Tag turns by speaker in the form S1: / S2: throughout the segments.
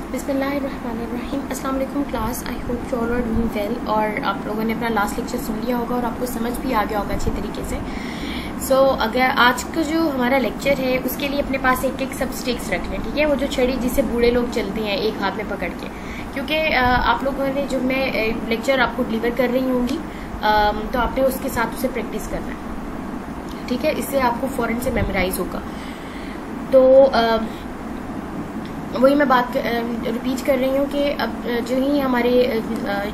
S1: बिस्मिल्लाहिर्रहमानिर्रहीम। अस्सलाम वालेकुम class. I hope you all are doing well और आप लोगों ने अपना लास्ट लेक्चर सुन लिया होगा और आपको समझ भी आ गया होगा अच्छे तरीके से। अगर आज का जो हमारा लेक्चर है उसके लिए अपने पास एक एक सब स्टिक्स रख लें, ठीक है। वो जो छड़ी जिसे बूढ़े लोग चलते हैं एक हाथ में पकड़ के, क्योंकि आप लोगों ने जो मैं लेक्चर आपको डिलीवर कर रही होंगी तो आपने उसके साथ उसे प्रैक्टिस करना है, ठीक है। इससे आपको फौरन से मेमोराइज होगा। तो वही मैं बात रिपीट कर रही हूँ कि अब जो ही हमारे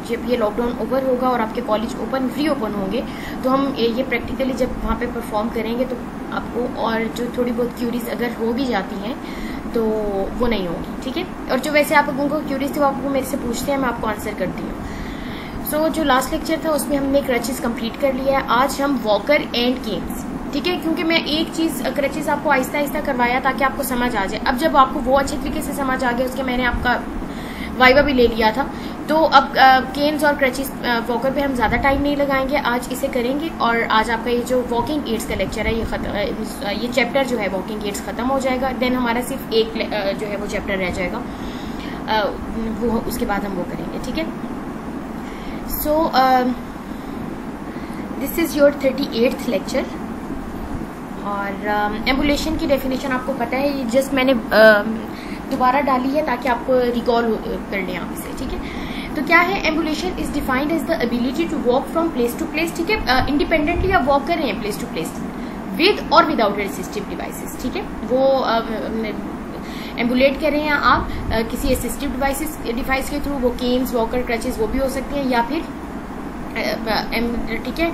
S1: जब ये लॉकडाउन ओवर होगा और आपके कॉलेज फ्री ओपन होंगे तो हम ये प्रैक्टिकली जब वहाँ पे परफॉर्म करेंगे तो आपको और जो थोड़ी बहुत क्यूरीज अगर हो भी जाती हैं तो वो नहीं होगी, ठीक है। और जो वैसे आप लोगों को क्यूरीज थे वो आपको मेरे से पूछते हैं, मैं आपको आंसर करती हूँ। जो लास्ट लेक्चर था उसमें हमने क्रचेस कंप्लीट कर लिया है। आज हम वॉकर एंड केन्स, ठीक है, क्योंकि मैं एक चीज क्रचेस आपको आहिस्ता आहिस्ता करवाया ताकि आपको समझ आ जाए। अब जब आपको वो अच्छे तरीके से समझ आ गया, उसके मैंने आपका वाइवा भी ले लिया था, तो अब केन्स और क्रचेस वॉकर पे हम ज्यादा टाइम नहीं लगाएंगे, आज इसे करेंगे। और आज आपका ये जो वॉकिंग एड्स का लेक्चर है ये चैप्टर जो है वॉकिंग एड्स खत्म हो जाएगा। देन हमारा सिर्फ एक जो है वो चैप्टर रह जाएगा, वो उसके बाद हम वो करेंगे, ठीक है। This is your 38th lecture. और एम्बुलेशन की डेफिनेशन आपको पता है, ये जस्ट मैंने दोबारा डाली है ताकि आपको रिकॉल कर लें आप इसे, ठीक है। तो क्या है, ambulation is defined as the ability to walk from place to place, ठीक है। इंडिपेंडेंटली आप वॉक कर रहे हैं प्लेस टू प्लेस विद और विदाउट असिस्टिव डिवाइसेस, ठीक है। वो एम्बुलेट कर रहे हैं आप किसी असिस्टिव डिवाइस के थ्रू, वो केन्स वॉकर क्रचेस वो भी हो सकते हैं, या फिर ठीक है।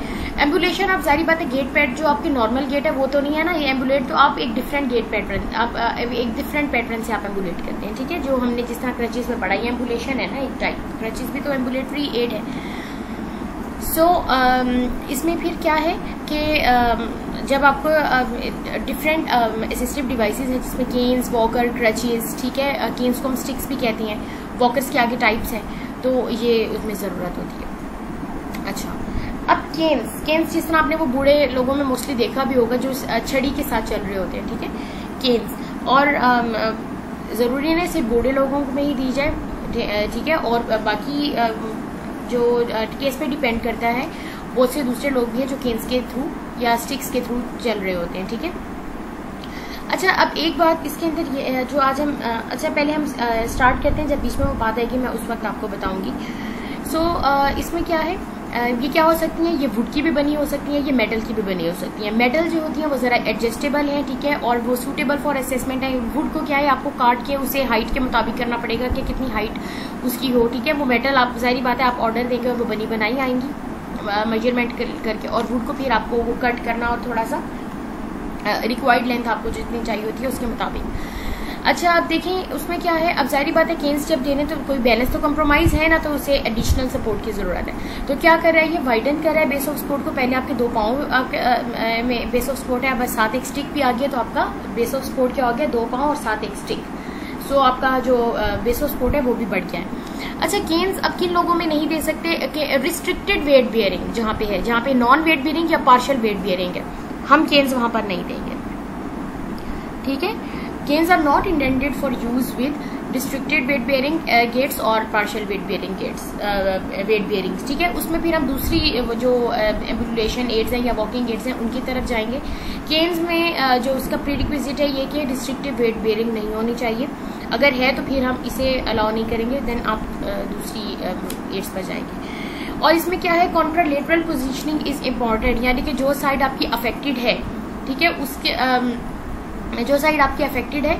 S1: एम्बुलेशन आप जारी बात है गेट पैड जो आपके नॉर्मल गेट है वो तो नहीं है ना, ये एम्बुलेट तो आप एक डिफरेंट गेट पैटर्न आप एक डिफरेंट पैटर्न से आप एम्बुलेट करते हैं, ठीक है। जो हमने जिस तरह क्रचेस में पढ़ा, ये एम्बुलेशन है ना एक टाइप, क्रचेस भी तो एम्बुलेटरी एड है। इसमें फिर क्या है कि जब आपको डिफरेंट असिस्टिव डिवाइसेस हैं जिसमें केन्स वॉकर क्रचेस, ठीक है, केन्स को हम स्टिक्स भी कहते हैं, वॉकर्स के आगे टाइप्स हैं, तो ये उसमें ज़रूरत होती है। अच्छा, अब केन्स जिस तरह आपने वो बूढ़े लोगों में मोस्टली देखा भी होगा जो छड़ी के साथ चल रहे होते हैं, ठीक है, केन्स। और ज़रूरी नहीं सिर्फ बूढ़े लोगों में ही दी जाए, ठीक है, और बाकी जो केस पे डिपेंड करता है, बहुत से दूसरे लोग भी हैं जो केन्स के थ्रू या स्टिक्स के थ्रू चल रहे होते हैं, ठीक है। अच्छा, अब एक बात इसके अंदर ये जो आज हम अच्छा पहले हम स्टार्ट करते हैं, जब बीच में वो बात आएगी मैं उस वक्त आपको बताऊंगी। इसमें क्या है, ये क्या हो सकती हैं, ये वुड की भी बनी हो सकती हैं, ये मेटल की भी बनी हो सकती हैं। मेटल जो होती हैं वो जरा एडजस्टेबल है, ठीक है, और वो सूटेबल फॉर असेसमेंट है। वुड को क्या है, आपको काट के उसे हाइट के मुताबिक करना पड़ेगा कि कितनी हाइट उसकी हो, ठीक है। वो मेटल आप जाहिर बात है आप ऑर्डर देंगे और वो बनी बनाई आएंगी मेजरमेंट करके, और वुड को फिर आपको वो कट करना और थोड़ा सा रिक्वायर्ड लेंथ आपको जितनी चाहिए होती है उसके मुताबिक। अच्छा, अब देखें उसमें क्या है, अब जाहिर बात है केन्स जब देने तो कोई बैलेंस तो कंप्रोमाइज है ना, तो उसे एडिशनल सपोर्ट की जरूरत है। तो क्या कर रहा है, ये वाइडन कर रहा है बेस ऑफ सपोर्ट को। पहले आपके 2 पाँव में बेस ऑफ सपोर्ट है, अब साथ एक स्टिक भी आ गया, तो आपका बेस ऑफ सपोर्ट क्या हो गया, 2 पाँव और साथ एक स्टिक। आपका जो बेस ऑफ सपोर्ट है वो भी बढ़ गया है। अच्छा, केन्स अब किन लोगों में नहीं दे सकते, रिस्ट्रिक्टेड वेट बियरिंग जहाँ पे है, जहाँ पे नॉन वेट बियरिंग या पार्शियल वेट बियरिंग है, हम केन्स वहां पर नहीं देंगे, ठीक है। Canes are not intended for use with restricted weight bearing gates और partial weight bearing gates, weight bearings, ठीक है। उसमें फिर हम दूसरी जो एम्बुलेशन एड्स हैं या वॉकिंग एड्स हैं उनकी तरफ जाएंगे। केन्स में जो उसका प्रीरिक्विजिट है ये कि रिस्ट्रिक्टेड वेट बेयरिंग नहीं होनी चाहिए, अगर है तो फिर हम इसे अलाउ नहीं करेंगे, देन आप दूसरी एड्स पर जाएंगे। और इसमें क्या है, कॉन्ट्रालेटरल पोजिशनिंग इज इम्पॉर्टेंट, यानी कि जो साइड आपकी अफेक्टेड है, ठीक है, उसके जो साइड आपकी अफेक्टेड है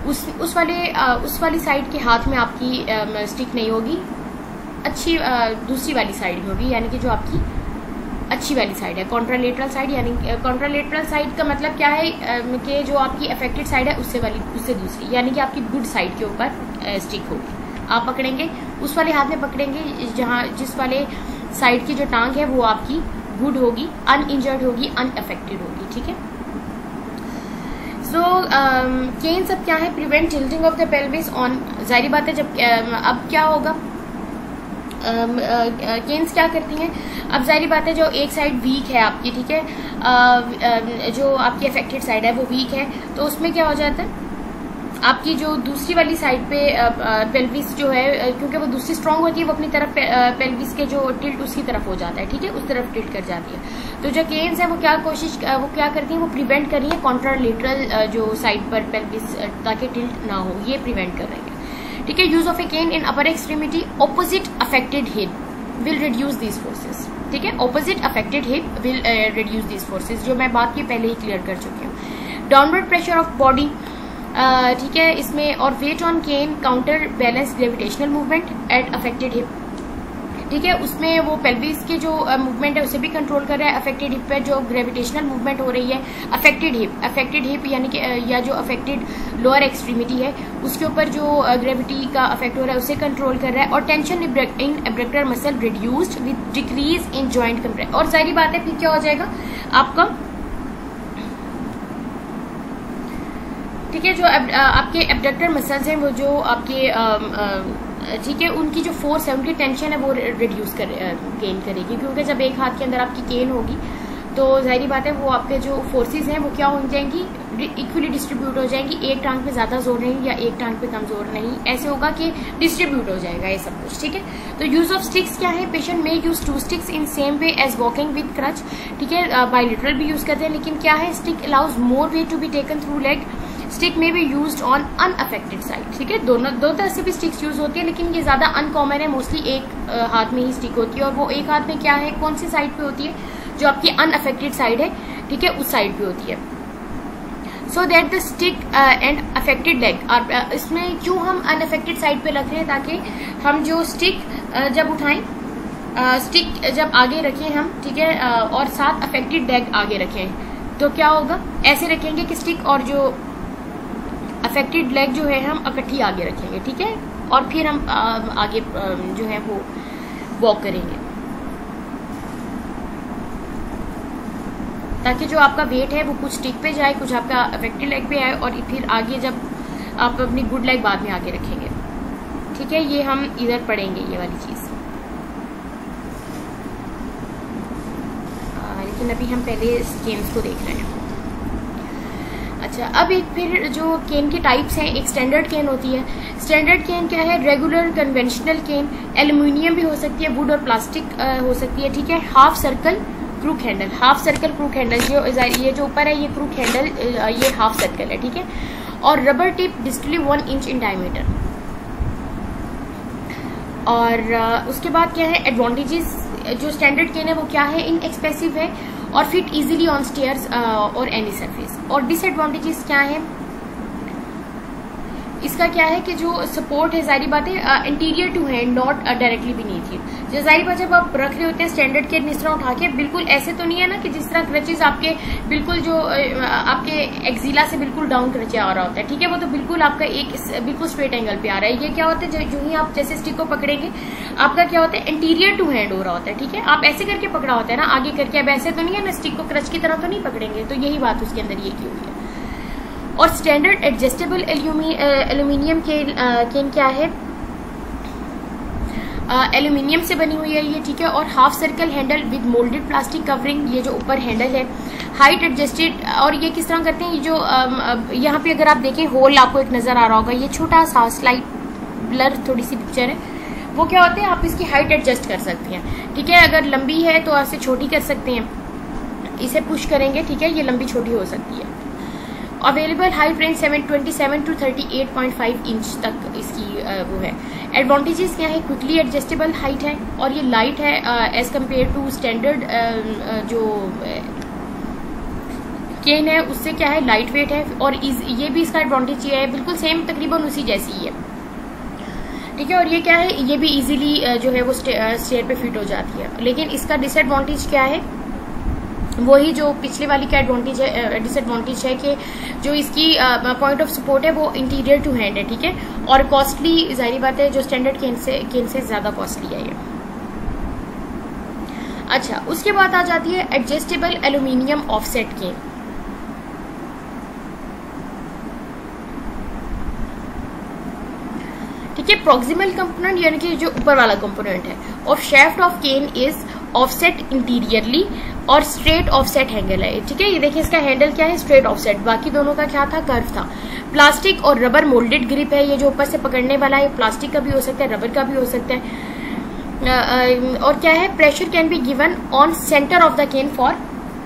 S1: उस वाली साइड के हाथ में आपकी स्टिक नहीं होगी, अच्छी दूसरी वाली साइड में होगी, यानी कि जो आपकी अच्छी वाली साइड है, कॉन्ट्रालेटरल साइड। यानी कॉन्ट्रालेटरल साइड का मतलब क्या है कि जो आपकी अफेक्टेड साइड है उससे दूसरी, यानी कि आपकी गुड साइड के ऊपर स्टिक होगी। आप पकड़ेंगे उस वाले हाथ में पकड़ेंगे जिस वाले साइड की जो टांग है वो आपकी गुड होगी, अनइंजर्ड होगी, अनअफेक्टेड होगी, ठीक है। केन्स अब क्या है, prevent tilting of the pelvis on, जाहिर बात है जब अब क्या होगा, केन्स क्या करती हैं, अब जाहिर बात है जो एक साइड वीक है आपकी, ठीक है, जो आपकी अफेक्टेड साइड है वो वीक है, तो उसमें क्या हो जाता है, आपकी जो दूसरी वाली साइड पे पेल्विस जो है, क्योंकि वो दूसरी स्ट्रांग होती है, वो अपनी तरफ पेल्विस के जो टिल्ट उसकी तरफ हो जाता है, ठीक है, उस तरफ टिल्ट कर जाती है। तो जो केन्स है वो क्या करती है, वो प्रिवेंट कर रही है कॉन्ट्रालेटरल जो साइड पर पेल्विस, ताकि टिल्ट ना हो, ये प्रिवेंट कर रही है, ठीक है। Use of a cane in upper extremity opposite affected hip will reduce these forces, ठीक है, opposite affected hip will reduce these forces, जो मैं बात की पहले ही क्लियर कर चुकी हूँ। डाउनवर्ड प्रेशर ऑफ बॉडी, ठीक है, इसमें और weight on cane counter balance gravitational movement at affected hip, ठीक है, उसमें वो पेल्विस के जो मूवमेंट है उसे भी कंट्रोल कर रहा है। अफेक्टेड हिप पे जो ग्रेविटेशनल मूवमेंट हो रही है, अफेक्टेड हिप यानी कि या जो अफेक्टेड लोअर एक्सट्रीमिटी है उसके ऊपर जो ग्रेविटी का अफेक्ट हो रहा है उसे कंट्रोल कर रहा है। और tension in abductor muscle reduced with decrease in joint compression, और सारी बातें फिर क्या हो जाएगा आपका, ठीक है, जो आपके एब्डक्टर मसल्स हैं वो जो आपके ठीक है, उनकी जो फोर्स है, उनकी टेंशन है वो रिड्यूस गेन करेगी, क्योंकि जब एक हाथ के अंदर आपकी केन होगी तो जाहिर बात है वो आपके जो फोर्सेस हैं वो क्या हो जाएंगी, इक्वली डिस्ट्रीब्यूट हो जाएंगी। एक टांग पे ज्यादा जोर नहीं या एक टांग पे कम जोर नहीं, ऐसे होगा कि डिस्ट्रीब्यूट हो जाएगा ये सब कुछ, ठीक है। तो यूज ऑफ स्टिक्स क्या है, पेशेंट में use 2 sticks in same way as walking with crutch, ठीक है, बायलिटरल भी यूज करते हैं, लेकिन क्या है, stick allows more weight to be taken through leg, stick में भी यूज्ड ऑन अनअफेक्टेड साइड, ठीक है, दो तरह से भी स्टिक्स यूज होती है, लेकिन ये ज्यादा अनकॉमन है, मोस्टली एक हाथ में ही स्टिक होती है, और वो एक हाथ में क्या है, कौन सी साइड पे होती है, जो आपकी अनअफेक्टेड साइड है, ठीक है, उस साइड पे होती है। So that the stick and affected leg, और इसमें क्यों हम अनअफेक्टेड साइड पे रख रहे हैं, ताकि हम जो स्टिक जब उठाएं, स्टिक जब आगे रखें हम, ठीक है, और साथ अफेक्टेड लेग आगे रखें, तो क्या होगा, ऐसे रखेंगे कि स्टिक और जो अफेक्टेड लेग जो है हम इकट्ठी आगे रखेंगे, ठीक है, और फिर हम आगे जो है वो वॉक करेंगे, ताकि जो आपका वेट है वो कुछ स्टिक पे जाए, कुछ आपका अफेक्टेड लेग पे आए, और फिर आगे जब आप अपनी गुड लेग बाद में आगे रखेंगे, ठीक है। ये हम इधर पढ़ेंगे ये वाली चीज, लेकिन अभी हम पहले केन्स को देख रहे हैं। अच्छा, अब एक फिर जो केन की टाइप्स हैं, एक स्टैंडर्ड केन होती है। स्टैंडर्ड केन क्या है, रेगुलर कन्वेंशनल केन, एल्यूमिनियम भी हो सकती है, वुड और प्लास्टिक हो सकती है, ठीक है। Half circle crook handle, half circle crook handle, ये जो ऊपर है ये क्रूक हैंडल, ये हाफ सर्कल है, ठीक है। और rubber tip distally 1 inch in diameter. और उसके बाद क्या है, एडवांटेजेस, जो स्टैंडर्ड केन है वो क्या है, इनएक्सपेंसिव है और फिट इजीली ऑन स्टेयर्स और एनी सरफेस। और डिसएडवांटेजेस क्या है इसका, क्या है कि जो सपोर्ट है, जाहिर बात है, interior to hand, not directly beneath it. जो जाहिर बात जब आप रख रहे होते हैं स्टैंडर्ड केन इस तरह उठा के, बिल्कुल ऐसे तो नहीं है ना कि जिस तरह क्रचेज आपके बिल्कुल जो आपके एक्सिला से बिल्कुल डाउन क्रचे आ रहा होता है, ठीक है, वो तो बिल्कुल आपका एक बिल्कुल स्ट्रेट एंगल पे आ रहा है। ये क्या होता है, जो ही आप जैसे स्टिक को पकड़ेंगे आपका क्या होता है, इंटीरियर टू हैंड हो रहा होता है, ठीक है। आप ऐसे करके पकड़ा होता है ना, आगे करके, अब ऐसे तो नहीं है ना, स्टिक को क्रच की तरह तो नहीं पकड़ेंगे, तो यही बात उसके अंदर ये की हुई है। और स्टैंडर्ड एडजस्टेबल एल्यूमिनियम केन क्या है, एल्यूमिनियम से बनी हुई है ये, ठीक है। और half circle handle with moulded plastic covering, ये जो ऊपर हैंडल है, हाइट एडजस्टेड। और ये किस तरह करते हैं, ये जो यहाँ पे अगर आप देखें होल आपको एक नजर आ रहा होगा, ये छोटा सा स्लाइड ब्लर थोड़ी सी पिक्चर है, वो क्या होते हैं, आप इसकी हाइट एडजस्ट कर सकते हैं, ठीक है। अगर लंबी है तो ऐसे छोटी कर सकते हैं, इसे पुश करेंगे, ठीक है, ये लंबी छोटी हो सकती है। अवेलेबल हाइट रेंज 727 टू 38.5 इंच तक इसकी वो है। एडवांटेजेस क्या है, क्विकली एडजस्टेबल हाइट है, और ये लाइट है एज कम्पेयर टू स्टैंडर्ड जो केन है उससे क्या है, लाइट वेट है। और ये भी इसका एडवांटेज ये है, बिल्कुल सेम तकरीबन उसी जैसी ही है, ठीक है। और ये क्या है, ये भी इजीली जो है वो स्टेयर पे फिट हो जाती है। लेकिन इसका डिसएडवांटेज क्या है, वही जो पिछले वाली का एडवांटेज है, डिसएडवांटेज है कि जो इसकी पॉइंट ऑफ सपोर्ट है वो इंटीरियर टू हैंड है, ठीक है। और कॉस्टली, जाहिर बात है, जो स्टैंडर्ड केन से ज्यादा कॉस्टली है ये। अच्छा, उसके बाद आ जाती है एडजस्टेबल एल्यूमिनियम ऑफसेट केन। ठीक है, प्रोक्सिमल कंपोनेंट यानी कि जो ऊपर वाला कंपोनेंट है of shaft of cane is offset interiorly और स्ट्रेट ऑफसेट हैंडल है, ठीक है। ये देखिए इसका हैंडल क्या है, स्ट्रेट ऑफसेट, बाकी दोनों का क्या था, कर्व था। प्लास्टिक और रबर मोल्डेड ग्रिप है, ये जो ऊपर से पकड़ने वाला है प्लास्टिक का भी हो सकता है, रबर का भी हो सकता है। और क्या है, pressure can be given on centre of the cane for,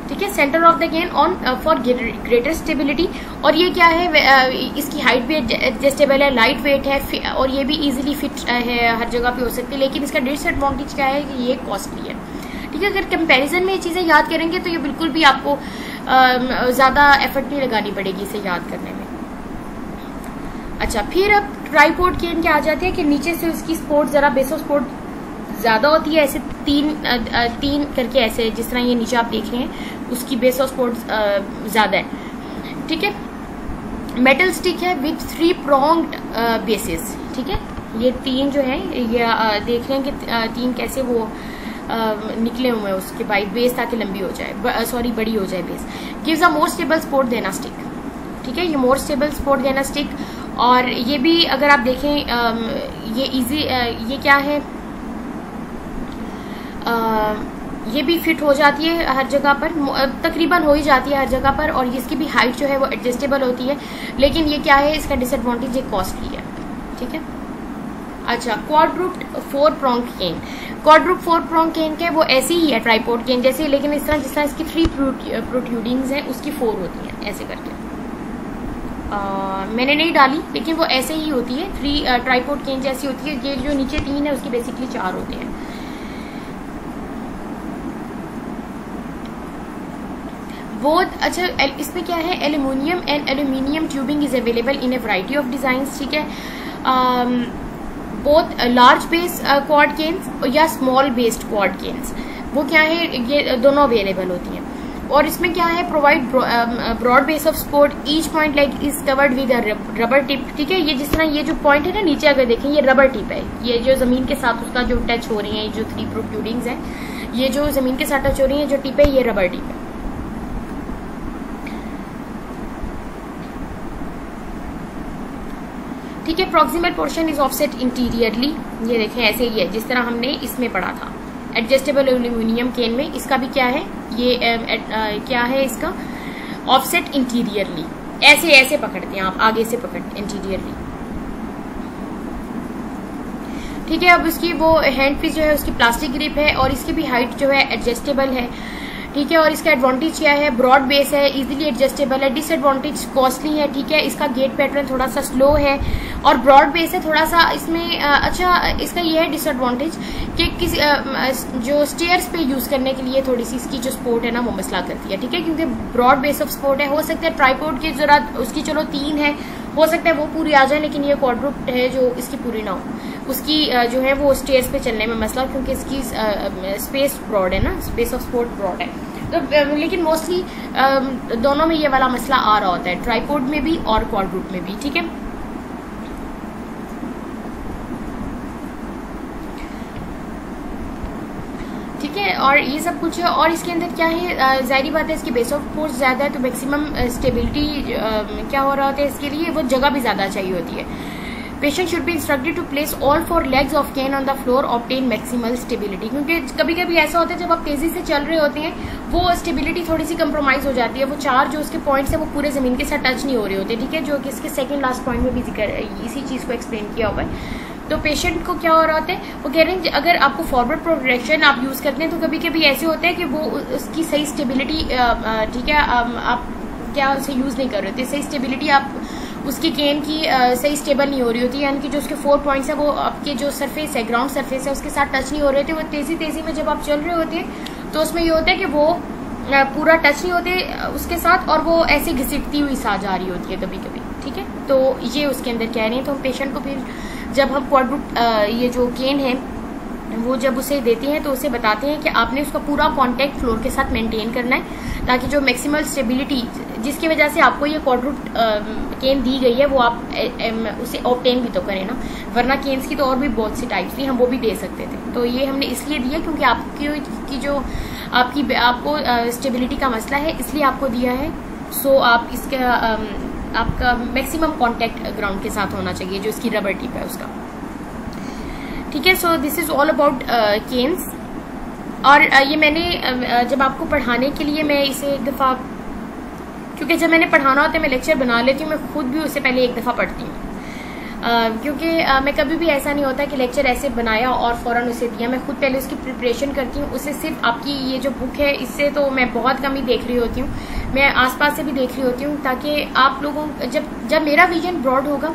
S1: ठीक है, centre of the cane on for greater stability. और ये क्या है, इसकी हाइट भी एडजस्टेबल है, लाइट वेट है और ये भी इजीली फिट है, हर जगह पे हो सकती है। लेकिन इसका डिसएडवांटेज क्या है कि ये कॉस्टली है, ठीक है। अगर कंपैरिजन में ये चीजें याद करेंगे तो ये बिल्कुल भी आपको ज्यादा एफर्ट नहीं लगानी पड़ेगी इसे याद करने में। अच्छा, फिर अब ट्राइपॉड केन क्या आ जाती है कि नीचे से उसकी सपोर्ट जरा बेस ऑफ सपोर्ट ज्यादा होती है, ऐसे तीन करके, ऐसे जिस तरह ये नीचे आप देख रहे हैं उसकी बेस ऑफ सपोर्ट ज्यादा है, ठीक है। मेटल स्टिक है विथ 3 pronged बेसिस, ठीक है। ये 3 जो है ये देख रहे हैं कि 3 कैसे वो निकले हुए हैं उसके बाई बेस, ताकि लंबी हो जाए, सॉरी बड़ी हो जाए base. Gives a more stable support देना स्टिक, ठीक है, ये मोर स्टेबल सपोर्ट देना स्टिक। और ये भी अगर आप देखें ये इजी, ये क्या है, ये भी फिट हो जाती है हर जगह पर, तकरीबन हो ही जाती है हर जगह पर। और इसकी भी हाइट जो है वो एडजस्टेबल होती है। लेकिन ये क्या है, इसका डिसएडवांटेज, ये कॉस्टली है, ठीक है। अच्छा, क्वाड्रूप्ड 4 pronged केन, क्वाड्रूप 4 pronged केन के वो ऐसी ही है ट्राइपॉड केन जैसे, लेकिन इस तरह जिस तरह इसकी 3 प्रोट्रूडिंग्स हैं उसकी 4 होती हैं, ऐसे करके। मैंने नहीं डाली, लेकिन वो ऐसे ही होती है, 3 ट्राइपॉड केन जैसी होती है। ये जो नीचे 3 है उसके बेसिकली 4 होते हैं। बहुत अच्छा, इसमें क्या है, aluminium and aluminium tubing is available in A variety of designs, ठीक है। बहुत लार्ज बेस क्वाड केन्स या स्मॉल बेस्ड क्वाड केन्स, वो क्या है, ये दोनों अवेलेबल होती हैं। और इसमें क्या है, provide broad base of support, each point like is covered with rubber tip, ठीक है। ये जिस तरह ये जो पॉइंट है ना नीचे, अगर देखें ये रबर टिप है, ये जो जमीन के साथ उसका जो टच हो रही है, जो 3 प्रोट्रूडिंग्स है, ये जो जमीन के साथ टच हो रही है, जो टिप है, ये रबर टिप है, ठीक है। Proximal portion is offset interiorly, ये देखें ऐसे ही है जिस तरह हमने इसमें पढ़ा था। एडजस्टेबल एल्यूमिनियम केन में इसका भी क्या है, ये क्या है इसका, ऑफसेट इंटीरियरली, ऐसे ऐसे पकड़ते हैं आप, आगे से पकड़ते इंटीरियरली, ठीक है। अब उसकी वो हैंड पीस जो है उसकी प्लास्टिक ग्रिप है और इसकी भी हाइट जो है एडजस्टेबल है, ठीक है। और इसका एडवांटेज क्या है, ब्रॉड बेस है, इजीली एडजस्टेबल है। डिसएडवांटेज कॉस्टली है, ठीक है। इसका गेट पैटर्न थोड़ा सा स्लो है और ब्रॉड बेस है थोड़ा सा इसमें। अच्छा, इसका ये है डिसएडवांटेज कि किसी जो स्टेयर्स पे यूज करने के लिए थोड़ी सी इसकी जो सपोर्ट है ना वो मसला करती है, ठीक है, क्योंकि ब्रॉड बेस ऑफ सपोर्ट है। हो सकता है ट्राइपॉड की जरूरत उसकी चलो 3 है, हो सकता है वो पूरी आ जाए, लेकिन ये क्वाड्रूप्ड है जो इसकी पूरी ना हो, उसकी जो है वो स्टेयर्स पे चलने में मसला, क्योंकि इसकी स्पेस ब्रॉड है ना, स्पेस ऑफ सपोर्ट ब्रॉड है। तो लेकिन मोस्टली दोनों में ये वाला मसला आ रहा होता है, ट्राइपॉड में भी और क्वाड्रूप में भी, ठीक है। ठीक है, और ये सब कुछ है। और इसके अंदर क्या है, जाहिर बात है इसकी बेस ऑफ फोर्स ज्यादा है, तो मैक्सिमम स्टेबिलिटी क्या हो रहा होता है, इसके लिए वो जगह भी ज्यादा चाहिए होती है। Patient should be instructed to place all 4 legs of cane on the floor, obtain maximal stability, क्योंकि कभी कभी ऐसा होता है जब आप तेजी से चल रहे होते हैं वो स्टेबिलिटी थोड़ी सी कंप्रोमाइज हो जाती है, वो 4 जो उसके पॉइंट्स है वो पूरे जमीन के साथ टच नहीं हो रहे होते, ठीक है, जो कि इसके सेकंड लास्ट पॉइंट में भी इसी चीज को एक्सप्लेन किया हुआ है। तो पेशेंट को क्या हो रहा होता है, वो कह रहे हैं अगर आपको फॉरवर्ड प्रोग्रेशन आप यूज करते हैं तो कभी कभी ऐसे होता है कि वो उसकी सही स्टेबिलिटी, ठीक है, आप क्या उसे यूज नहीं कर रहे होते, सही स्टेबिलिटी आप उसकी केन की सही स्टेबल नहीं हो रही होती, यानी कि जो उसके 4 पॉइंट्स है वो आपके जो सरफेस है, ग्राउंड सरफेस है, उसके साथ टच नहीं हो रहे थे। वो तेजी में जब आप चल रहे होते हैं तो उसमें ये होता है कि वो पूरा टच नहीं होते उसके साथ, और वो ऐसे घसीटती हुई सा जा रही होती है कभी कभी, ठीक है। तो ये उसके अंदर कह रहे हैं। तो हम पेशेंट को फिर जब हम क्वाड्रूप ये जो केन है वो जब उसे देते हैं तो उसे बताते हैं कि आपने उसका पूरा कांटेक्ट फ्लोर के साथ मेंटेन करना है, ताकि जो मैक्सिमल स्टेबिलिटी जिसकी वजह से आपको ये क्वाड्रूप केन दी गई है वो आप उसे ऑब्टेन भी तो करें ना, वरना केन्स की तो और भी बहुत सी टाइप्स थी, हम वो भी दे सकते थे। तो ये हमने इसलिए दिया क्योंकि आपकी जो आपको स्टेबिलिटी का मसला है, इसलिए आपको दिया है। सो आप इसका आपका मैक्सिमम कांटेक्ट ग्राउंड के साथ होना चाहिए, जो इसकी रबर टिप है उसका, ठीक है। So this is all about canes. और ये मैंने जब आपको पढ़ाने के लिए मैं इसे एक दफ़ा, क्योंकि जब मैंने पढ़ाना होता है मैं लेक्चर बना लेती हूँ, मैं खुद भी उससे पहले एक दफ़ा पढ़ती हूँ, क्योंकि मैं कभी भी ऐसा नहीं होता कि लेक्चर ऐसे बनाया और फ़ौरन उसे दिया। मैं खुद पहले उसकी प्रिपरेशन करती हूँ। उससे सिर्फ आपकी ये जो बुक है इससे तो मैं बहुत कम ही देख रही होती हूँ, मैं आसपास से भी देख रही होती हूँ, ताकि आप लोगों जब मेरा विजन ब्रॉड होगा,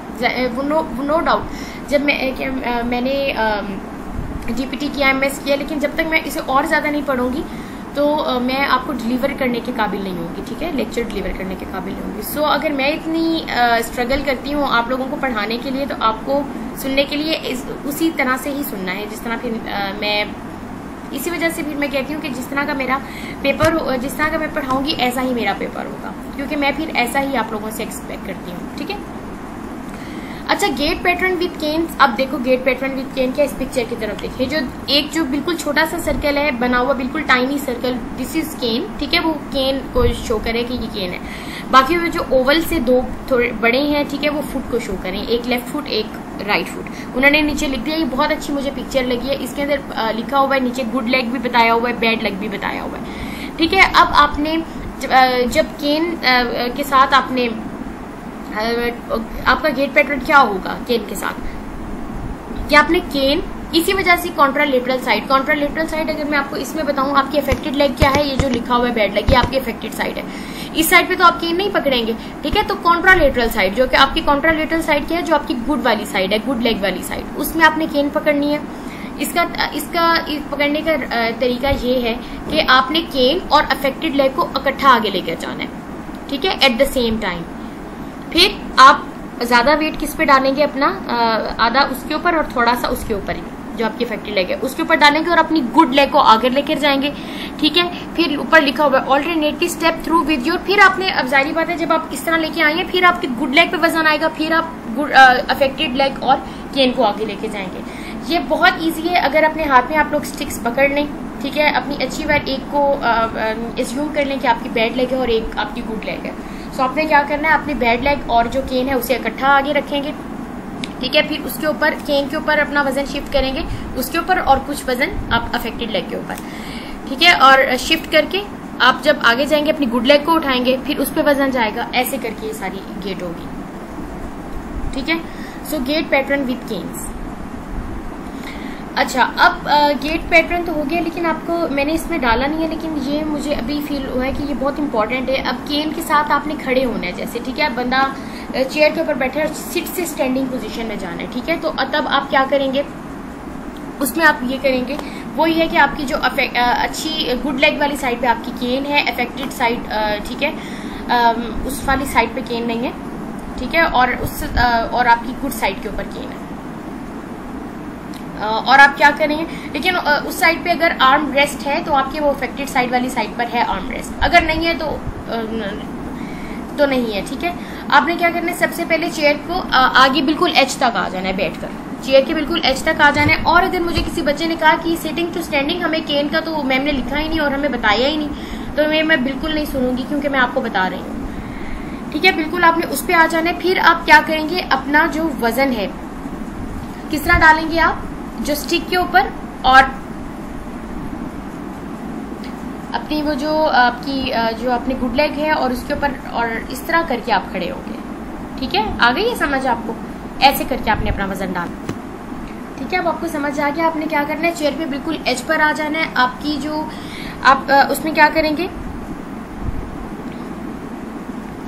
S1: वो नो डाउट। जब मैंने DPT किया, MS किया, लेकिन जब तक मैं इसे और ज़्यादा नहीं पढ़ूंगी तो मैं आपको डिलीवर करने के काबिल नहीं होंगी, ठीक है, लेक्चर डिलीवर करने के काबिल नहीं होंगी। सो अगर मैं इतनी स्ट्रगल करती हूँ आप लोगों को पढ़ाने के लिए, तो आपको सुनने के लिए उसी तरह से ही सुनना है जिस तरह फिर मैं, इसी वजह से फिर मैं कहती हूँ कि जिस तरह का मेरा पेपर, जिस तरह का मैं पढ़ाऊंगी ऐसा ही मेरा पेपर होगा, क्योंकि मैं फिर ऐसा ही आप लोगों से एक्सपेक्ट करती हूँ, ठीक है। अच्छा, गेट पैटर्न विद केन। अब देखो गेट पैटर्न विद केन क्या, इस पिक्चर की तरफ देखिए, जो बिल्कुल छोटा सा सर्कल है बना हुआ, बिल्कुल टाइनी सर्कल, दिस इज केन, ठीक है, वो केन को शो करे कि ये केन है। बाकी वो जो ओवल से दो थोड़े बड़े हैं, ठीक है, वो फुट को शो करें, एक लेफ्ट फुट एक राइट फुट। उन्होंने नीचे लिख दिया, ये बहुत अच्छी मुझे पिक्चर लगी है। इसके अंदर लिखा हुआ है नीचे गुड लेग भी बताया हुआ है, बैड लेग भी बताया हुआ है, ठीक है। अब आपने जब केन के साथ आपने आपका गेट पैटर्न क्या होगा केन के साथ, कि आपने केन, इसी वजह से कॉन्ट्रालेटरल साइड अगर मैं आपको इसमें बताऊं, आपकी अफेक्टेड लेग क्या है, ये जो लिखा हुआ है बैड लेग, ये आपकी अफेक्टेड साइड है। इस साइड पे तो आप केन नहीं पकड़ेंगे, ठीक है। तो कॉन्ट्रालेटरल साइड, जो कि आपकी कॉन्ट्रालेटरल साइड क्या है, जो आपकी गुड वाली साइड है, गुड लेग वाली साइड, उसमें आपने केन पकड़नी है। इसका पकड़ने का तरीका ये है कि आपने केन और अफेक्टेड लेग को इकट्ठा आगे लेकर जाना है, ठीक है, एट द सेम टाइम। फिर आप ज्यादा वेट किस पे डालेंगे, अपना आधा उसके ऊपर और थोड़ा सा उसके ऊपर ही, जो आपकी फैक्ट्री लेग है उसके ऊपर डालेंगे और अपनी गुड लेग को आगे लेकर जाएंगे, ठीक है। फिर ऊपर लिखा हुआ है alternative step through with your, फिर आपने, अब जाहिर बात है जब आप इस तरह लेके आएंगे फिर आपकी गुड लेग पे वजन आएगा, फिर आप गुड अफेक्टेड लेग और केन को आगे लेके जाएंगे। ये बहुत ईजी है। अगर अपने हाथ में आप लोग स्टिक्स पकड़ लें, ठीक है, अपनी अच्छी बार एक को एज्यूम कर लें कि आपकी बैड लेग है और एक आपकी गुड लेग है। तो आपने क्या करना है, अपनी बैड लेग और जो केन है उसे इकट्ठा आगे रखेंगे, ठीक है। फिर उसके ऊपर, केन के ऊपर अपना वजन शिफ्ट करेंगे, उसके ऊपर और कुछ वजन आप अफेक्टेड लेग के ऊपर, ठीक है। और शिफ्ट करके आप जब आगे जाएंगे अपनी गुड लेग को उठाएंगे, फिर उस पर वजन जाएगा, ऐसे करके ये सारी गेट होगी, ठीक है। So gait pattern with canes. अच्छा, अब गेट पैटर्न तो हो गया, लेकिन आपको मैंने इसमें डाला नहीं है, लेकिन ये मुझे अभी फील हुआ है कि ये बहुत इंपॉर्टेंट है। अब केन के साथ आपने खड़े होना है, जैसे, ठीक है, बंदा चेयर के ऊपर बैठे और सिट से स्टैंडिंग पोजीशन में जाना है, ठीक है। तो तब आप क्या करेंगे, उसमें आप ये करेंगे, वो ये है कि आपकी जो अच्छी गुड लेग वाली साइड पे आपकी केन है, अफेक्टेड साइड, ठीक है, उस वाली साइड पे केन नहीं है, ठीक है, और आपकी गुड साइड के ऊपर केन है। और आप क्या करेंगे, लेकिन उस साइड पे अगर आर्म रेस्ट है तो आपके वो अफेक्टेड साइड वाली साइड पर है आर्म रेस्ट, अगर नहीं है तो नहीं है, ठीक है। आपने क्या करना है, सबसे पहले चेयर को आगे बिल्कुल एज तक आ जाना है, बैठकर चेयर के बिल्कुल एज तक आ जाना है। और अगर मुझे किसी बच्चे ने कहा कि सिटिंग टू स्टैंडिंग हमें केन का तो मैम ने लिखा ही नहीं और हमें बताया ही नहीं, तो मैं बिल्कुल नहीं सुनूंगी, क्योंकि मैं आपको बता रही हूँ, ठीक है। बिल्कुल आपने उस पर आ जाना है। फिर आप क्या करेंगे, अपना जो वजन है किस तरह डालेंगे, आप जो स्टिक के ऊपर और अपनी वो जो आपकी जो अपनी गुड लेग है और उसके ऊपर, और इस तरह करके आप खड़े होंगे, ठीक है। आ गई ये समझ आपको, ऐसे करके आपने अपना वजन डालना, ठीक है। अब आपको समझ आ गया, आपने क्या करना है, चेयर पे बिल्कुल एज पर आ जाना है। आपकी जो आप उसमें क्या करेंगे,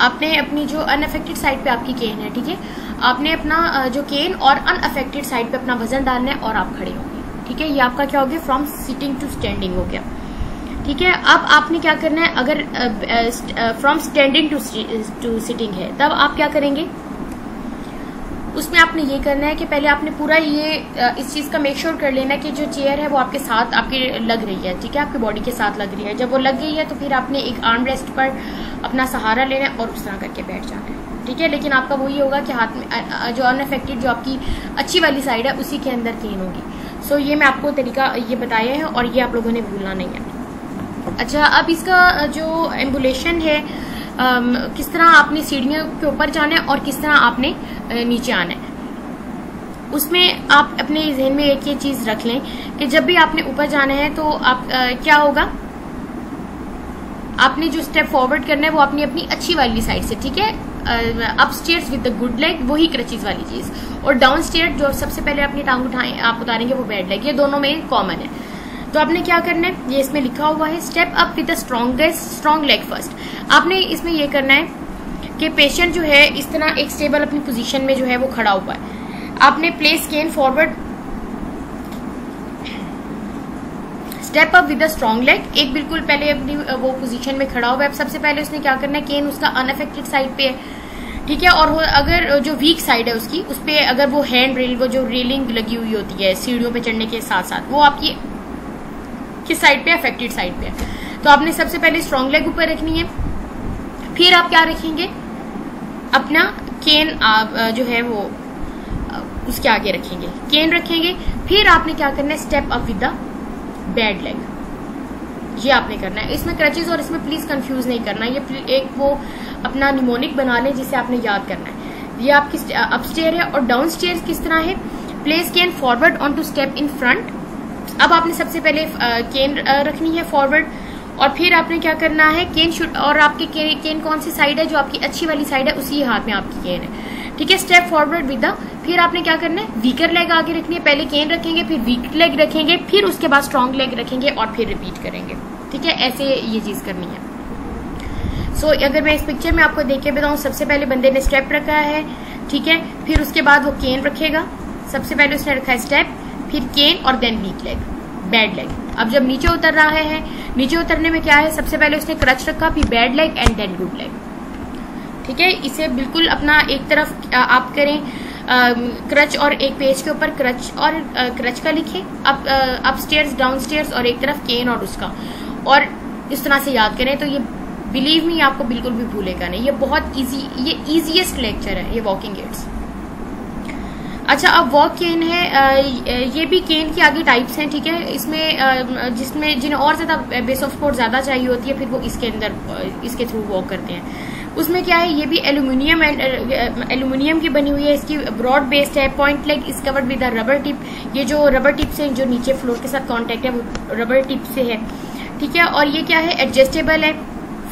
S1: आपने अपनी जो अनअफेक्टेड साइड पे आपकी केन है, ठीक है, आपने अपना जो केन और अनअफेक्टेड साइड पे अपना वजन डालना है और आप खड़े होंगे, ठीक है। ये आपका क्या हो गया, फ्रॉम सिटिंग टू स्टैंडिंग हो गया, ठीक है। अब आपने क्या करना है, अगर फ्रॉम स्टैंडिंग टू सिटिंग है, तब आप क्या करेंगे, उसमें आपने ये करना है कि पहले आपने पूरा ये इस चीज का मेक श्योर कर लेना है कि जो चेयर है वो आपके साथ आपके लग रही है, ठीक है, आपकी बॉडी के साथ लग रही है। जब वो लग गई है तो फिर आपने एक आर्म रेस्ट पर अपना सहारा लेना है और उस तरह करके बैठ जाना है, ठीक है। लेकिन आपका वही होगा कि हाथ में जो अनअफेक्टेड, जो आपकी अच्छी वाली साइड है, उसी के अंदर केन होगी। सो ये मैं आपको तरीका ये बताया है और ये आप लोगों ने भूलना नहीं है। अच्छा, अब इसका जो एम्बुलेशन है, किस तरह आपने सीढ़ियों के ऊपर जाना है और किस तरह आपने नीचे आना है, उसमें आप अपने जहन में एक ये चीज रख लें कि जब भी आपने ऊपर जाना है तो आप क्या होगा, आपने जो स्टेप फॉरवर्ड करना है वो अपनी अपनी अच्छी वाली साइड से, ठीक है, upstairs with the good leg, वही क्रचेज वाली चीज, और डाउन स्टेयर जो सबसे पहले अपनी टांग उठाएं आप उतारेंगे वो बैड लेग, ये दोनों में कॉमन है। तो आपने क्या करना है, ये इसमें लिखा हुआ है step up with the strong leg first. आपने इसमें ये करना है कि पेशेंट जो है इस तरह एक स्टेबल अपनी पोजीशन में जो है वो खड़ा हुआ है, आपने place cane forward, step up with the strong leg, एक बिल्कुल पहले अपनी वो पोजीशन में खड़ा हुआ है। सबसे पहले उसने क्या करना है, केन उसका अनअफेक्टेड साइड पे है, ठीक है, और अगर जो वीक साइड है उसकी, उस पे अगर वो हैंड रेल, वो जो रेलिंग लगी हुई होती है सीढ़ियों पे चढ़ने के साथ साथ, वो आपकी किस साइड पे, अफेक्टेड साइड पे है। तो आपने सबसे पहले स्ट्रॉन्ग लेग ऊपर रखनी है, फिर आप क्या रखेंगे, अपना केन जो है वो उसके आगे रखेंगे, केन रखेंगे, फिर आपने क्या करना है, step up with the bad leg, ये आपने करना है। इसमें क्रचेज और इसमें प्लीज कंफ्यूज नहीं करना, ये एक वो अपना निमोनिक बना लें जिसे आपने याद करना है। ये आपकी अपस्टेयर है और डाउन स्टेयर किस तरह है, place cane forward on to step in front. अब आपने सबसे पहले केन रखनी है फॉरवर्ड, और फिर आपने क्या करना है, केन शुड, और आपकी केन कौन सी साइड है, जो आपकी अच्छी वाली साइड है उसी हाथ में आपकी केन है, ठीक है, स्टेप फॉरवर्ड विद द, फिर आपने क्या करना है, वीकर लेग आगे रखनी है, पहले केन रखेंगे, फिर वीक लेग रखेंगे, फिर उसके बाद स्ट्रॉन्ग लेग रखेंगे और फिर रिपीट करेंगे, ठीक है, ऐसे ये चीज करनी है। सो अगर मैं इस पिक्चर में आपको देख के बताऊं, सबसे पहले बंदे ने स्टेप रखा है, ठीक है, फिर उसके बाद वो केन रखेगा, सबसे पहले उसने रखा है स्टेप, फिर केन और then weak leg, bad leg. अब जब नीचे उतर रहा है, नीचे उतरने में क्या है, सबसे पहले उसने क्रच रखा, फिर bad leg and then good leg, ठीक है। इसे बिल्कुल अपना एक तरफ आप करें क्रच और एक पेज के ऊपर क्रच और क्रच का लिखें, अप स्टेयर्स डाउन स्टेयर्स, और एक तरफ केन और उसका, और इस तरह से याद करें तो ये बिलीव मी आपको बिल्कुल भी भूलेगा नहीं। ये बहुत इजी, ये इजीएस्ट लेक्चर है ये वॉकिंग एड्स। अच्छा, अब वॉक केन है, ये भी केन की आगे टाइप्स हैं, ठीक है, इसमें जिसमें जिन्हें और ज्यादा बेस ऑफ सपोर्ट ज्यादा चाहिए होती है, फिर वो इसके अंदर इसके थ्रू वॉक करते हैं। उसमें क्या है, ये भी एल्यूमिनियम की बनी हुई है, इसकी ब्रॉड बेस्ड है, point leg is covered with a rubber tip, ये जो रबर टिप से जो नीचे फ्लोर के साथ कांटेक्ट है वो रबर टिप से है, ठीक है, और ये क्या है, एडजस्टेबल है,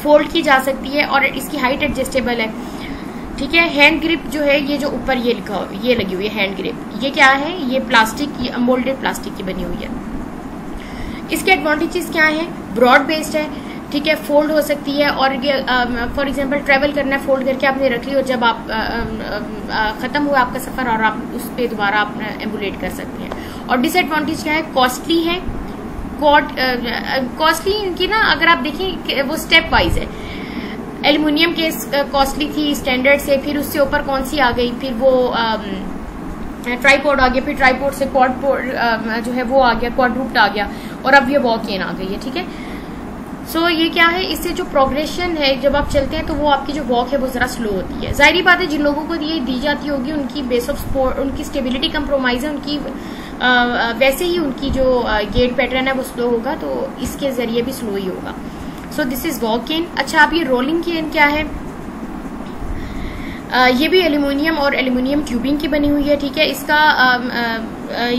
S1: फोल्ड की जा सकती है, और इसकी हाइट एडजस्टेबल है, ठीक है। हैंड ग्रिप जो है, ये जो ऊपर ये लिखा हो, ये लगी हुई है हैंड ग्रिप, ये क्या है, ये प्लास्टिक, ये मोल्डेड प्लास्टिक की बनी हुई है। इसके एडवांटेजेस क्या है, ब्रॉड बेस्ड है, ठीक है, फोल्ड हो सकती है, और ये फॉर एग्जांपल ट्रेवल करना है, फोल्ड करके आपने रख ली, और जब आप खत्म हुआ आपका सफर और आप उस पर दोबारा आप एम्बुलेट कर सकते हैं। और डिसएडवांटेज क्या है, कॉस्टली है, कॉस्टली इनकी ना अगर आप देखें वो स्टेप वाइज है, एल्यूमिनियम केस कॉस्टली थी स्टैंडर्ड से, फिर उससे ऊपर कौन सी आ गई, फिर वो ट्राईपोड आ गया, फिर ट्राईपोड से क्वाडपोड जो है वो आ गया, क्वाड्रूप्ड आ गया, और अब ये वॉक-इन आ गई है, ठीक है। सो ये क्या है, इससे जो प्रोग्रेशन है जब आप चलते हैं तो वो आपकी जो वॉक है वो जरा स्लो होती है। जाहिर बात है जिन लोगों को ये दी जाती होगी उनकी बेस ऑफ सपोर्ट, उनकी स्टेबिलिटी कंप्रोमाइज है, उनकी वैसे ही उनकी जो गेट पैटर्न है वो स्लो होगा, तो इसके जरिए भी स्लो ही होगा। सो दिस इज वॉक इन। अच्छा, अब ये रोलिंग केन क्या है, ये भी एल्यूमिनियम और एल्यूमिनियम ट्यूबिंग की बनी हुई है, ठीक है। इसका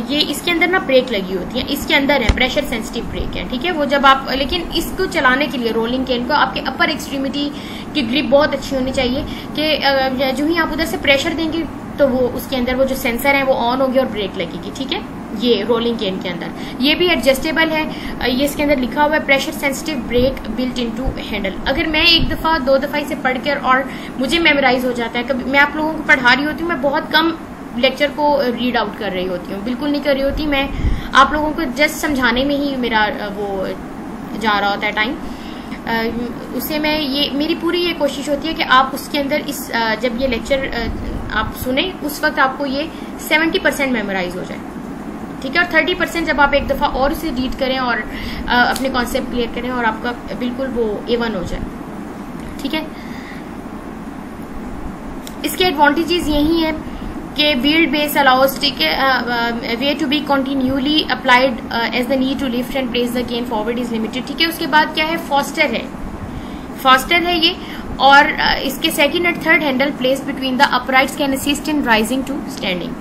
S1: ये इसके अंदर ना ब्रेक लगी होती है, इसके अंदर है प्रेशर सेंसिटिव ब्रेक है, ठीक है। वो जब आप, लेकिन इसको चलाने के लिए रोलिंग केन को आपके अपर एक्सट्रीमिटी की ग्रिप बहुत अच्छी होनी चाहिए कि जो ही आप उधर से प्रेशर देंगे तो वो उसके अंदर वो जो सेंसर है वो ऑन होगी और ब्रेक लगेगी, ठीक है। ये रोलिंग केन के अंदर ये भी एडजस्टेबल है, ये इसके अंदर लिखा हुआ है pressure sensitive brake built into handle. अगर मैं एक दफा दो दफा इसे पढ़कर और मुझे मेमोराइज हो जाता है, कभी मैं आप लोगों को पढ़ा रही होती हूँ, मैं बहुत कम लेक्चर को रीड आउट कर रही होती हूँ, बिल्कुल नहीं कर रही होती, मैं आप लोगों को जस्ट समझाने में ही मेरा वो जा रहा होता है टाइम। उससे मैं ये मेरी पूरी ये कोशिश होती है कि आप उसके अंदर इस जब ये लेक्चर आप सुने उस वक्त आपको ये 70% मेमोराइज हो जाए, ठीक है। और 30% जब आप एक दफा और उसे रीड करें और अपने कॉन्सेप्ट क्लियर करें और आपका बिल्कुल वो A1 हो जाए, ठीक है। इसके एडवांटेजेस यही है कि व्हील्ड बेस अलाउज, ठीक है, weight to be continuously applied as the need to lift and place the cane forward is limited, ठीक है। उसके बाद क्या है, फास्टर है ये, और इसके second and third handle place between the uprights can assist in rising to standing,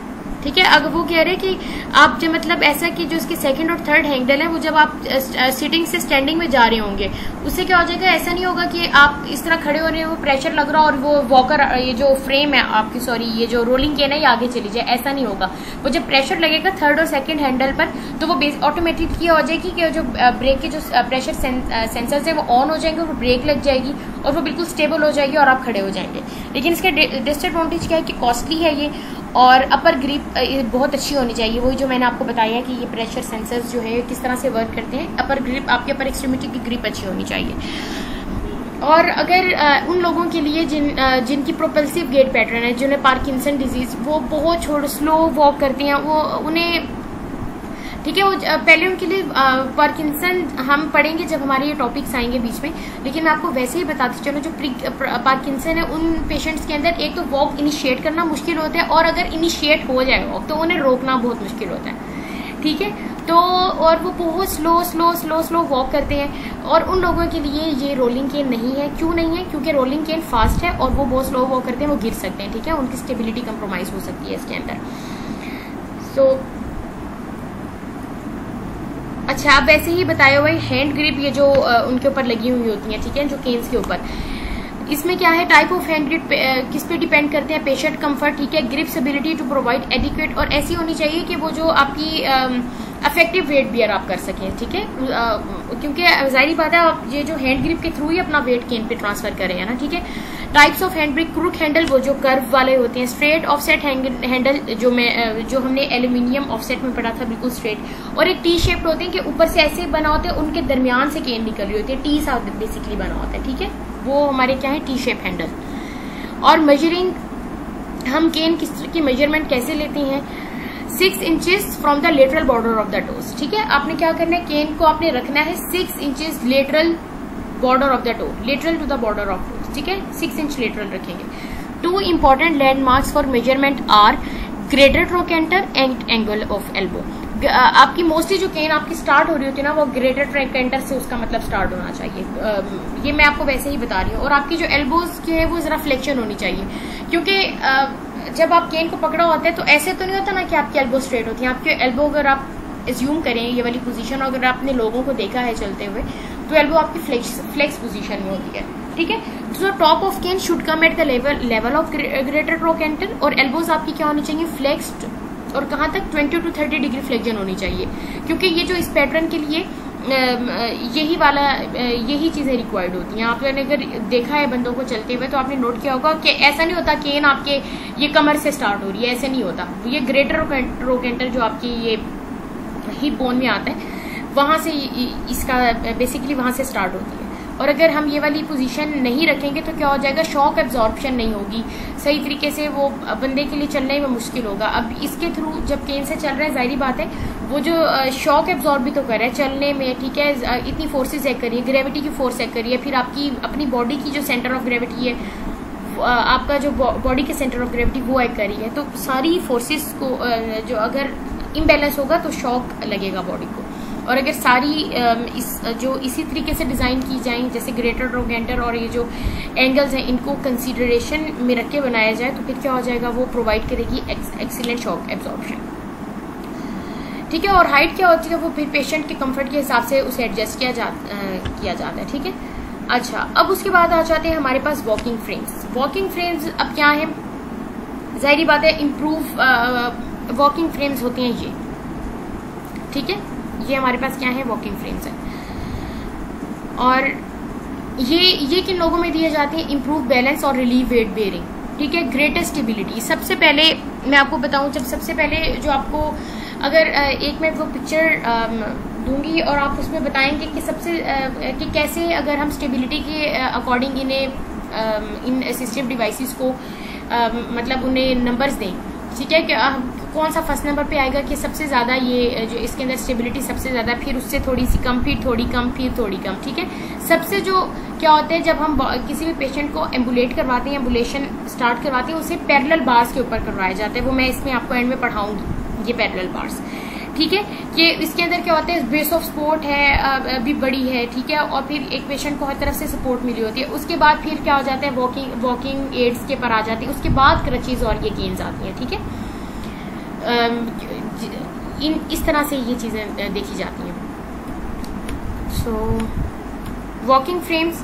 S1: ठीक है। अगर वो कह रहे हैं कि आप जो मतलब ऐसा कि जो इसके सेकंड और थर्ड हैंडल है वो जब आप सिटिंग से स्टैंडिंग में जा रहे होंगे उससे क्या हो जाएगा, ऐसा नहीं होगा कि आप इस तरह खड़े हो रहे हो, प्रेशर लग रहा और वो वॉकर ये जो फ्रेम है आपकी, सॉरी ये जो रोलिंग केन है ये आगे चली जाए, ऐसा नहीं होगा। वो जब प्रेशर लगेगा थर्ड और सेकंड हैंडल पर तो वो ऑटोमेटिकली हो जाएगी कि जो ब्रेक के जो प्रेशर सेंसर्स है वो ऑन हो जाएंगे और ब्रेक लग जाएगी और वो बिल्कुल स्टेबल हो जाएगी और आप खड़े हो जाएंगे। लेकिन इसका डिसएडवांटेज क्या है कि कॉस्टली है ये, और अपर ग्रिप बहुत अच्छी होनी चाहिए। वही जो मैंने आपको बताया कि ये प्रेशर सेंसर्स जो है किस तरह से वर्क करते हैं। अपर ग्रिप, आपके अपर एक्सट्रीमिटी की ग्रिप अच्छी होनी चाहिए। और अगर उन लोगों के लिए जिनकी प्रोपल्सिव गेट पैटर्न है, जिन्हें पार्किंसन डिजीज, वो बहुत स्लो वॉक करते हैं, वो उन्हें ठीक है, वो पहले उनके लिए पार्किंसन हम पढ़ेंगे जब हमारे ये टॉपिक्स आएंगे बीच में। लेकिन मैं आपको वैसे ही बताती चलो, जो पार्किंसन है उन पेशेंट्स के अंदर एक तो वॉक इनिशिएट करना मुश्किल होता है, और अगर इनिशिएट हो जाए वॉक तो उन्हें रोकना बहुत मुश्किल होता है। ठीक है, तो और वो बहुत स्लो वॉक करते हैं, और उन लोगों के लिए ये रोलिंग केन नहीं है। क्यों नहीं है? क्योंकि रोलिंग केन फास्ट है और वो बहुत स्लो वॉक करते हैं, वो गिर सकते हैं। ठीक है, उनकी स्टेबिलिटी कंप्रोमाइज हो सकती है इसके अंदर। अच्छा, अब ऐसे ही बताए हुए हैंड ग्रिप ये जो उनके ऊपर लगी हुई होती है, ठीक है, जो केन्स के ऊपर, इसमें क्या है, टाइप ऑफ हैंड ग्रिप किस पे डिपेंड करते हैं, पेशेंट कंफर्ट, ठीक है, grips ability to provide adequate, और ऐसी होनी चाहिए कि वो जो आपकी इफेक्टिव वेट बियर आप कर सकें। ठीक है, क्योंकि जाहिर बात है आप ये जो हैंड ग्रिप के थ्रू ही अपना वेट केन पे ट्रांसफर कर रहे हैं ना। ठीक है, types of hand grip, crook handle वो जो कर्व वाले होते हैं, स्ट्रेट ऑफसेट हैंडल जो हमने एल्यूमिनियम ऑफसेट में पढ़ा था, बिल्कुल स्ट्रेट, और एक टी शेप्ड होते हैं कि ऊपर से ऐसे बना होते हैं, उनके दरमियान से केन निकल रही होती है, टी सा बेसिकली बना होता है। ठीक है, वो हमारे क्या है, टी शेप हैंडल। और मेजरिंग, हम केन की मेजरमेंट कैसे लेते हैं, 6 inches from the lateral border of the toes. ठीक है, आपने क्या करना है, केन को आपने रखना है 6 inches lateral border of the toe, lateral to the border of toes. ठीक है, 6 इंच लेटरल रखेंगे। 2 important landmarks for measurement are greater trochanter and angle of elbow. आपकी मोस्टली जो केन आपकी स्टार्ट हो रही होती है ना, वो ग्रेटर ट्रोकेंटर से उसका मतलब स्टार्ट होना चाहिए। ये मैं आपको वैसे ही बता रही हूँ। और आपकी जो एल्बोज की है वो जरा फ्लेक्शन होनी चाहिए, क्योंकि जब आप केन को पकड़ा होता है तो ऐसे तो नहीं होता ना कि आपकी एल्बो स्ट्रेट होती है। आपके एल्बो, अगर आप एज्यूम करें ये वाली पोजीशन, अगर आपने लोगों को देखा है चलते हुए, तो एल्बो आपकी फ्लेक्स पोजीशन में होती है। ठीक है, तो top of cane should come at the level of greater trochanter, और एल्बोज आपकी क्या होनी चाहिए, फ्लेक्स्ड, और कहाँ तक 20 to 30 डिग्री फ्लेक्शन होनी चाहिए, क्योंकि ये जो इस पैटर्न के लिए यही चीजें रिक्वायर्ड होती हैं। आपने अगर देखा है बंदों को चलते हुए तो आपने नोट किया होगा कि ऐसा नहीं होता केन आपके ये कमर से स्टार्ट हो रही है, ऐसे नहीं होता। ये ग्रेटर ट्रोकेंटर जो आपकी ये हिप बोन में आता है, वहां से इसका बेसिकली वहां से स्टार्ट होती है। और अगर हम ये वाली पोजीशन नहीं रखेंगे तो क्या हो जाएगा, शॉक एब्जॉर्प्शन नहीं होगी सही तरीके से, वो बंदे के लिए चलने में मुश्किल होगा। अब इसके थ्रू जब केन से चल रहा है, जाहिर बात है वो जो शॉक एब्जॉर्ब भी तो कर रहा है चलने में। ठीक है, इतनी फोर्सेस एक करिए, ग्रेविटी की फोर्स एक करिए, फिर आपकी अपनी बॉडी की जो सेंटर ऑफ ग्रेविटी है, आपका जो बॉडी के सेंटर ऑफ ग्रेविटी वो एक करी है, तो सारी फोर्सेस को जो अगर इम्बैलेंस होगा तो शॉक लगेगा बॉडी को। और अगर सारी इसी तरीके से डिजाइन की जाए, जैसे ग्रेटर ट्रोकेंटर और ये जो एंगल्स हैं इनको कंसीडरेशन में रख के बनाया जाए, तो फिर क्या हो जाएगा, वो प्रोवाइड करेगी एक्सीलेंट शॉक एब्जॉर्प्शन। ठीक है, और हाइट क्या होती है, वो फिर पेशेंट के कंफर्ट के हिसाब से उसे एडजस्ट किया जाता है। ठीक है, अच्छा, अब उसके बाद आ जाते हैं हमारे पास वॉकिंग फ्रेम्स। वॉकिंग फ्रेम्स अब क्या है, जाहिर बात है इम्प्रूव वॉकिंग फ्रेम्स होती हैं ये। ठीक है, ये हमारे पास क्या है, वॉकिंग फ्रेम्स है। और ये किन लोगों में दिए जाते हैं, इम्प्रूव बैलेंस और रिलीव वेट बेयरिंग। ठीक है, ग्रेटर स्टेबिलिटी। सबसे पहले मैं आपको बताऊं, जब सबसे पहले जो आपको अगर एक मैं वो पिक्चर दूंगी और आप उसमें बताएंगे कि कि कैसे अगर हम स्टेबिलिटी के अकॉर्डिंग इन असिस्टिव डिवाइसेस को मतलब उन्हें नंबर्स दें। ठीक है, कि कौन सा फर्स्ट नंबर पे आएगा कि सबसे ज्यादा ये जो इसके अंदर स्टेबिलिटी सबसे ज्यादा, फिर उससे थोड़ी सी कम, फिर थोड़ी कम, फिर थोड़ी कम। ठीक है, सबसे जो क्या होता है, जब हम किसी भी पेशेंट को एम्बुलेट करवाते हैं, एम्बुलेशन स्टार्ट करवाते हैं, उसे पैरेलल बार्स के ऊपर करवाया जाता है। वो मैं इसमें आपको एंड में पढ़ाऊंगी, ये पैरेलल बार्स। ठीक है, कि इसके अंदर क्या होता है, बेस ऑफ सपोर्ट है भी बड़ी है। ठीक है, और फिर एक पेशेंट को हर तरफ से सपोर्ट मिली होती है। उसके बाद फिर क्या हो जाता है, वॉकिंग एड्स के पर आ जाती है। उसके बाद क्रचेज और ये केन्स आती हैं। ठीक है, इस तरह से ये चीज़ें देखी जाती हैं। So walking frames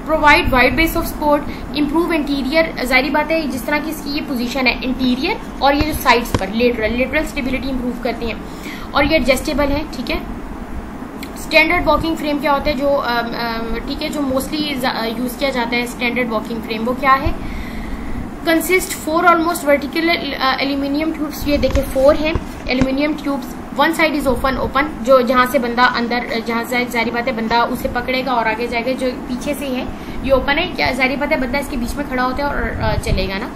S1: provide wide base of support, improve interior, जाहिर बात है जिस तरह की इसकी ये पोजीशन है इंटीरियर और ये जो साइड्स पर लेटरल स्टेबिलिटी इंप्रूव करती हैं, और ये एडजस्टेबल है, ठीक है। स्टैंडर्ड वॉकिंग फ्रेम क्या होता है, जो ठीक है, जो मोस्टली यूज किया जाता है स्टैंडर्ड वॉकिंग फ्रेम, वो क्या है, consist 4 almost vertical aluminium tubes, ये देखें 4 हैं aluminium tubes, one side is open, जो जहां से बंदा अंदर, जहां से जाहिर बात है बंदा उसे पकड़ेगा और आगे जाएगा, जो पीछे से है ये ओपन है, क्या जाहिर बात है बंदा इसके बीच में खड़ा होता है और चलेगा ना।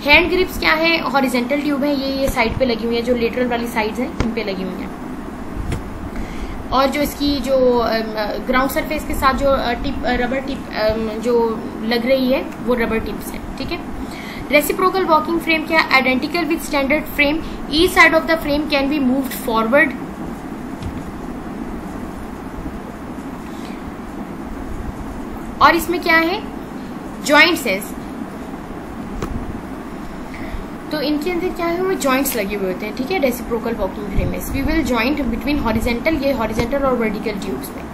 S1: हैंड ग्रिप्स क्या है, हॉरिजेंटल ट्यूब है, ये साइड पे लगी हुई है, जो लेटरल वाली साइड्स हैं इन पे लगी हुई हैं, और जो इसकी जो ग्राउंड सरफेस के साथ जो रबर टिप जो लग रही है वो रबर टिप्स है, ठीक है। रेसिप्रोकल वॉकिंग फ्रेम क्या, identical with standard frame, each side of the frame can be moved forward, और इसमें क्या है, जॉइंट्स है, तो इनके अंदर क्या है, वो जॉइंट्स लगे हुए होते हैं, ठीक है। रेसिप्रोकल वॉकिंग फ्रेम में we will joint between horizontal, ये हॉरिजेंटल और वर्टिकल ट्यूब्स में।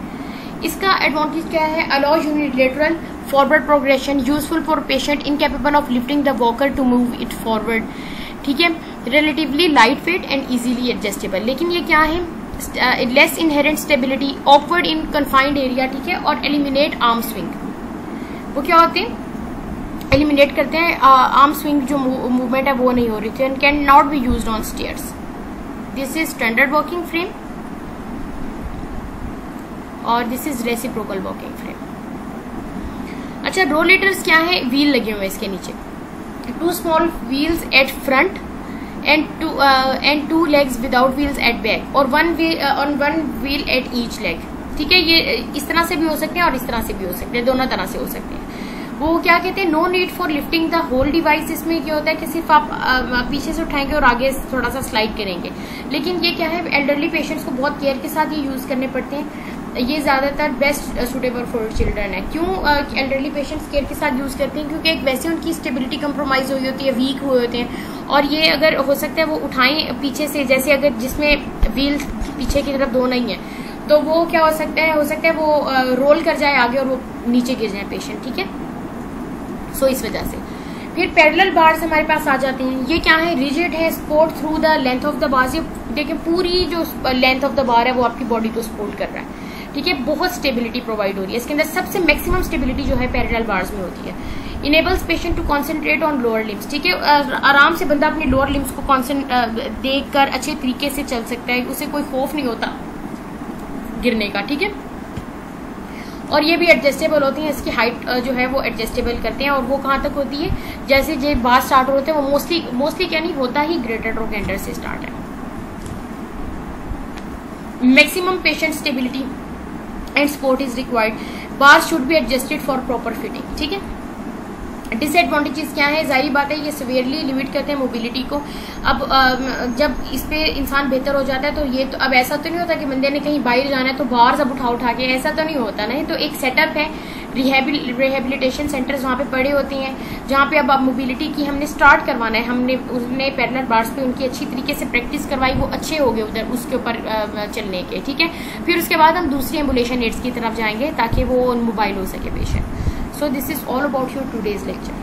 S1: इसका एडवांटेज क्या है, allow unilateral forward progression, useful for patient incapable of lifting the walker to move it forward, ठीक है। Relatively light weight and easily adjustable, लेकिन ये क्या है, less inherent stability, awkward in confined area, ठीक है, और एलिमिनेट आर्म स्विंग, वो क्या होते हैं, एलिमिनेट करते हैं आर्म स्विंग, जो मूवमेंट है वो नहीं हो रही थी, and can not be used on stairs. This is standard walking frame और this is reciprocal walking frame. अच्छा, रोलेटर्स क्या है, व्हील लगे हुए हैं इसके नीचे, 2 small wheels at front and 2 legs without wheels at back, और 1 व्हील एट ईच लेग, ठीक है। ये इस तरह से भी हो सकते हैं और इस तरह से भी हो सकते हैं, दोनों तरह से हो सकते हैं। वो क्या कहते हैं, no need for lifting the whole device, इसमें क्या होता है कि सिर्फ आप पीछे से उठाएंगे और आगे थोड़ा सा स्लाइड करेंगे, लेकिन ये क्या है, एल्डरली पेशेंट्स को बहुत केयर के साथ ये यूज करने पड़ते हैं, ये ज्यादातर बेस्ट सुटेबल फॉर चिल्ड्रन है। क्यों एल्डरली पेशेंट्स केयर के साथ यूज करते हैं, क्योंकि एक वैसे उनकी स्टेबिलिटी कंप्रोमाइज हुई होती है, वीक हुए होते हैं, और ये अगर हो सकता है वो उठाएं पीछे से, जैसे अगर जिसमें व्हील पीछे की तरफ 2 नहीं है, तो वो क्या हो सकता है वो रोल कर जाए आगे और वो नीचे गिर जाए पेशेंट, ठीक है। सो इस वजह से फिर पैरेलल बार्स हमारे पास आ जाते हैं, ये क्या है, रिजिड है, support through the length of the bars, ये देखिए पूरी जो लेंथ ऑफ द बार है वो आपकी बॉडी को सपोर्ट कर रहा है, ठीक है, बहुत स्टेबिलिटी प्रोवाइड हो रही है। इसके अंदर सबसे मैक्सिमम स्टेबिलिटी जो है पैरेलल बार्स में होती है। Enables patient to concentrate on lower limbs, ठीक है, आराम से बंदा अपने लोअर लिम्स को देख कर अच्छे तरीके से चल सकता है, उसे कोई खौफ नहीं होता गिरने का, ठीक है। और ये भी एडजस्टेबल होती हैं, इसकी हाइट जो है वो एडजस्टेबल करते हैं, और वो कहाँ तक होती है, जैसे जो बार स्टार्ट होते हैं वो मोस्टली क्या नहीं होता ही ग्रेटर ट्रोकेंडर से स्टार्ट है। Maximum patient stability and support is required, bar should be adjusted for proper fitting, ठीक है। डिसएडवांटेजेस क्या है, जाहिर बात है ये सीवियरली लिमिट करते हैं मोबिलिटी को। अब जब इस पे इंसान बेहतर हो जाता है तो ये तो अब ऐसा तो नहीं होता कि बंदे ने कहीं बाहर जाना है तो बाहर सब उठा के, ऐसा तो नहीं होता ना। तो एक सेटअप है, रिहेबिलिटेशन सेंटर्स वहाँ पे पड़े होते हैं, जहाँ पे अब मोबिलिटी की हमने स्टार्ट करवाना है, हमने पैरेलल बार्स पे उनकी अच्छी तरीके से प्रैक्टिस करवाई, वो अच्छे हो गए उधर उसके ऊपर चलने के, ठीक है। फिर उसके बाद हम दूसरी एम्बुलेशन एड्स की तरफ जाएंगे ताकि वो मोबाइल हो सके patient. So this is all about your today's lecture.